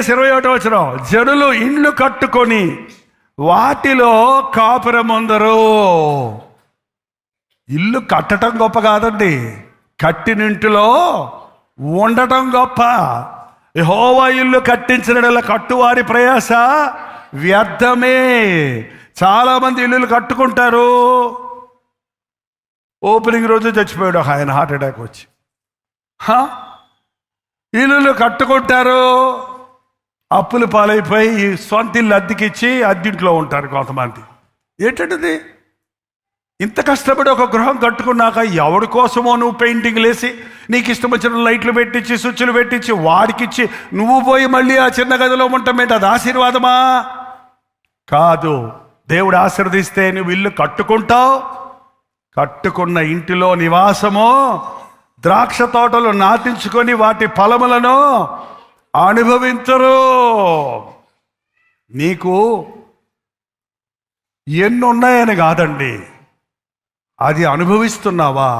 21 జనులు ఇండ్లు కట్టుకొని వాటిలో కాపురముందరు. ఇల్లు కట్టడం గొప్ప కాదండి, కట్టినింటిలో ఉండటం గొప్ప. యెహోవా ఇల్లు కట్టించిన కట్టువారి ప్రయాస వ్యర్థమే. చాలామంది ఇల్లులు కట్టుకుంటారు, ఓపెనింగ్ రోజు చచ్చిపోయాడు ఆయన, హార్ట్ అటాక్ వచ్చి. ఇల్లులు కట్టుకుంటారు, అప్పులు పాలైపోయి సొంత ఇల్లు అద్దెకిచ్చి అద్దెంట్లో ఉంటారు కొంతమంది. ఏంటంటే ఇంత కష్టపడి ఒక గృహం కట్టుకున్నాక ఎవరి కోసమో నువ్వు పెయింటింగ్లు వేసి నీకు ఇష్టం వచ్చిన లైట్లు పెట్టించి స్విచ్లు పెట్టించి వాడికిచ్చి నువ్వు పోయి మళ్ళీ ఆ చిన్న గదిలో ఉండటమేంటి? అది ఆశీర్వాదమా? కాదు. దేవుడు ఆశీర్వదిస్తే నువ్వు ఇల్లు కట్టుకుంటావు, కట్టుకున్న ఇంటిలో నివాసము, ద్రాక్ష తోటలు నాటించుకొని వాటి ఫలములను అనుభవించరు. నీకు ఎన్నున్నాయని కాదండి, అది అనుభవిస్తున్నావా?